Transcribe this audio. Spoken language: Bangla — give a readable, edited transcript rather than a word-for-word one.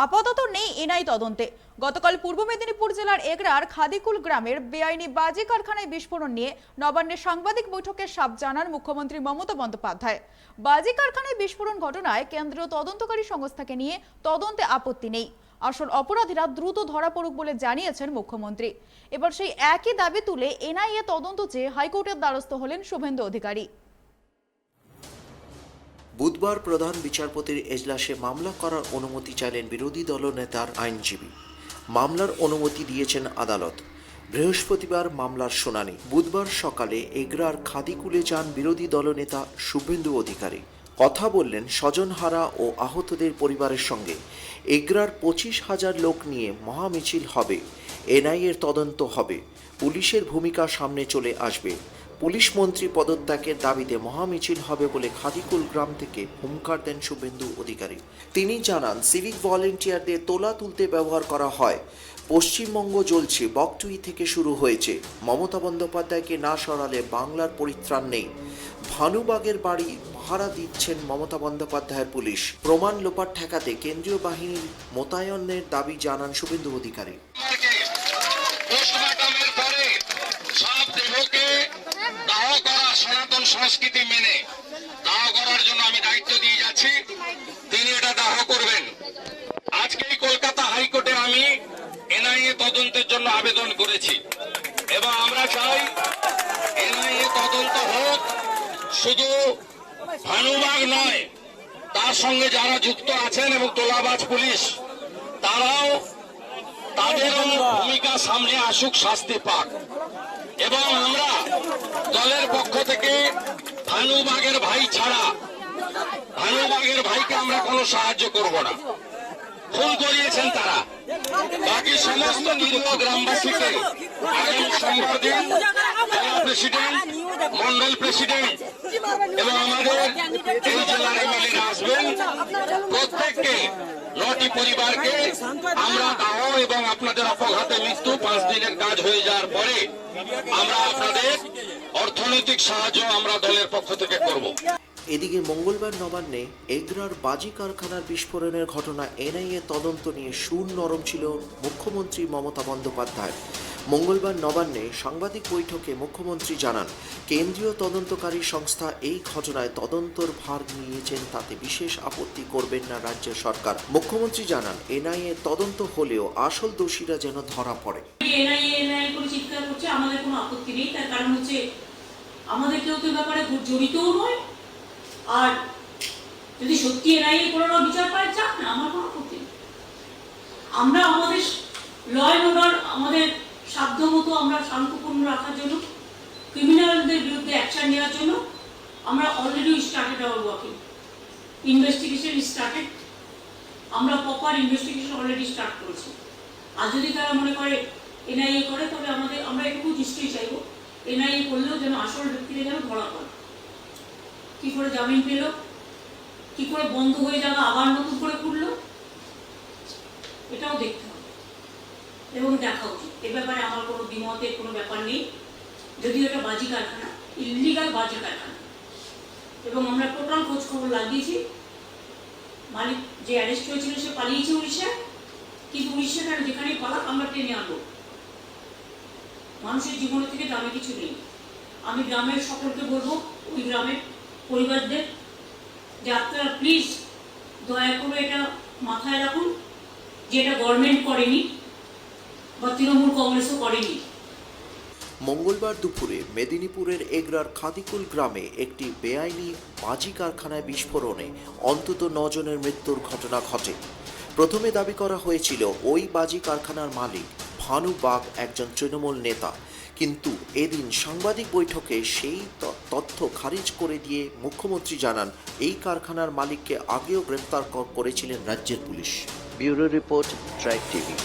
আপাতত নেই এনআই তদন্তে। গতকাল পূর্ব মেদিনীপুর জেলার এগরার খাদিকুল গ্রামের বেআইনি বাজি কারখানায় বিস্ফোরণ নিয়ে নবান্নের সাংবাদিক বৈঠকে সাফ জানান মুখ্যমন্ত্রী মমতা বন্দ্যোপাধ্যায়। বাজি কারখানায় বিস্ফোরণ ঘটনায় কেন্দ্রীয় তদন্তকারী সংস্থাকে নিয়ে তদন্তে আপত্তি নেই, আসল অপরাধীরা দ্রুত ধরা পড়ুক বলে জানিয়েছেন মুখ্যমন্ত্রী। এবার সেই একই দাবি তুলে এনআইএ তদন্ত চেয়ে হাইকোর্টের দ্বারস্থ হলেন শুভেন্দু অধিকারী। বুধবার প্রধান বিচারপতির এজলাসে মামলা করার অনুমতি চাইলেন বিরোধী দলনেতার আইনজীবী। মামলার অনুমতি দিয়েছেন আদালত। বৃহস্পতিবার মামলার শুনানি। বুধবার সকালে এগরার খাদিকুলে যান বিরোধী দলনেতা শুভেন্দু অধিকারী। কথা বললেন স্বজনহারা ও আহতদের পরিবারের সঙ্গে। এগরার 25,000 লোক নিয়ে মহামিছিল হবে, এনআইএর তদন্ত হবে, পুলিশের ভূমিকা সামনে চলে আসবে। পুলিশ মন্ত্রী পদত্যাগের দাবিতে মহামিছিল হবে বলে খাদিকুল গ্রাম থেকে হুঙ্কার দেন শুভেন্দু অধিকারী। তিনি জানান, সিভিক ভলেন্টিয়ারদের তোলা তুলতে ব্যবহার করা হয়। পশ্চিমবঙ্গ জ্বলছে, বকটুই থেকে শুরু হয়েছে। মমতা বন্দ্যোপাধ্যায়কে না সরালে বাংলার পরিত্রাণ নেই। ভানুবাগের বাড়ি পাহারা দিচ্ছেন মমতা বন্দ্যোপাধ্যায়ের পুলিশ। প্রমাণ লোপাট ঠেকাতে কেন্দ্রীয় বাহিনীর মোতায়েনের দাবি জানান শুভেন্দু অধিকারী। সনাতন সংস্কৃতি মেনে দাহ করার জন্য আমি দায়িত্ব দিয়ে যাচ্ছি, তিনি এটা দাহ করবেন। আজকেই কলকাতা হাইকোর্টে আমি এনআইএ তদন্তের জন্য আবেদন করেছি এবং আমরা চাই এনআইএ তদন্ত হোক। শুধু ভানুবাগ নয়, তার সঙ্গে যারা যুক্ত আছেন এবং তোলাবাজ পুলিশ, তারাও তাদেরও ভূমিকা সামনে আসুক, শাস্তি পাক। এবং আমরা দলের পক্ষ থেকে ভানুবাগের ভাই ছাড়া ভানুবাগের ভাইকে আমরা কোনো সাহায্য করব না। ফোন করিয়েছেন তারা, বাকি সমস্ত নিরীহ গ্রামবাসীকে আগামী সোমবার দিন জেলা প্রেসিডেন্ট, মন্ডল প্রেসিডেন্ট এবং আমাদের এই জেলার এমএলএরা আসবেন। প্রত্যেককে 9টি পরিবারকে আমরা দাহ এবং আপনাদের অপঘাতে মৃত্যু 5 দিনের কাজ হয়ে যাওয়ার পরে আমরা আপনাদের অর্থনৈতিক সাহায্য আমরা দলের পক্ষ থেকে করব। এদিকে মঙ্গলবার নবান্নে এগরার বাজি কারখানার বিস্ফোরণের ঘটনা এনআইএ তদন্ত নিয়ে সুর নরম ছিল মুখ্যমন্ত্রী মমতা বন্দ্যোপাধ্যায়। মঙ্গলবার নবান্নে সাংবাদিক বৈঠকে মুখ্যমন্ত্রী জানান, কেন্দ্রীয় তদন্তকারী সংস্থা এই ঘটনায় তদন্তর ভার নিয়েছেন, তাতে বিশেষ আপত্তি করবেন না রাজ্য সরকার। মুখ্যমন্ত্রী জানান, এনআইএ তদন্ত হলেও আসল দোষীরা যেন ধরা পড়ে। এনআইএ করে চিৎকার করছে, আমাদের কোনো আপত্তি নেই। তার কারণ হচ্ছে আমাদের কেউ তো ব্যাপারে জড়িতও নয়, আর যদি সত্যি এনআইএ কোনো বিচার পায় চাক না, আমার কোনো আপত্তি নেই। আমরা আমাদের ল অ্যান্ড অর্ডার আমাদের সাধ্য মতো আমরা শান্তপূর্ণ রাখার জন্য, ক্রিমিনালদের বিরুদ্ধে অ্যাকশন নেওয়ার জন্য আমরা already started our working. Investigation started, আমরা প্রপার ইনভেস্টিগেশন অলরেডি স্টার্ট করেছি। আর যদি তারা মনে করে এনআইএ করে, তবে আমরা একটু নিশ্চয়ই চাইব এনআইএ করলেও যেন আসল ব্যক্তিরা যেন ধরা পড়ে। কি করে জামিন পেল, কি করে বন্ধ হয়ে যাবে আবার নতুন করে খুললো, এটাও দেখতে হবে এবং দেখা উচিত। এ ব্যাপারে আমার কোনো দ্বিমতের কোনো ব্যাপার নেই। যদিও এটা বাজি কারখানা, ইলিগাল বাজি কারখানা, এবং আমরা টোটাল খোঁজ খবর লাগিয়েছি। মালিক যে অ্যারেস্ট হয়েছিল সে পালিয়েছে উড়িষ্যায়, কিন্তু উড়িষ্যা কেন, যেখানেই পালাক আমরা টেনে আনবো। মানুষের জীবনের থেকে দামে কিছু নেই। আমি গ্রামের সকলকে বলবো, ওই গ্রামের পরিবারদের, যে আপনারা প্লিজ দয়া করে এটা মাথায় রাখুন যে এটা গভর্নমেন্ট করেনি বা তৃণমূল কংগ্রেসও করেনি। মঙ্গলবার দুপুরে মেদিনীপুরের এগরার খাদিকুল গ্রামে একটি বেআইনি বাজি কারখানায় বিস্ফোরণে অন্তত 9 জনের মৃত্যুর ঘটনা ঘটে। প্রথমে দাবি করা হয়েছিল ওই বাজি কারখানার মালিক ভানুবাগ একজন তৃণমূল নেতা, কিন্তু এদিন সাংবাদিক বৈঠকে সেই তথ্য খারিজ করে দিয়ে মুখ্যমন্ত্রী জানান, এই কারখানার মালিককে আগেও গ্রেপ্তার করেছিলেন রাজ্যের police. Bureau report, tribe TV.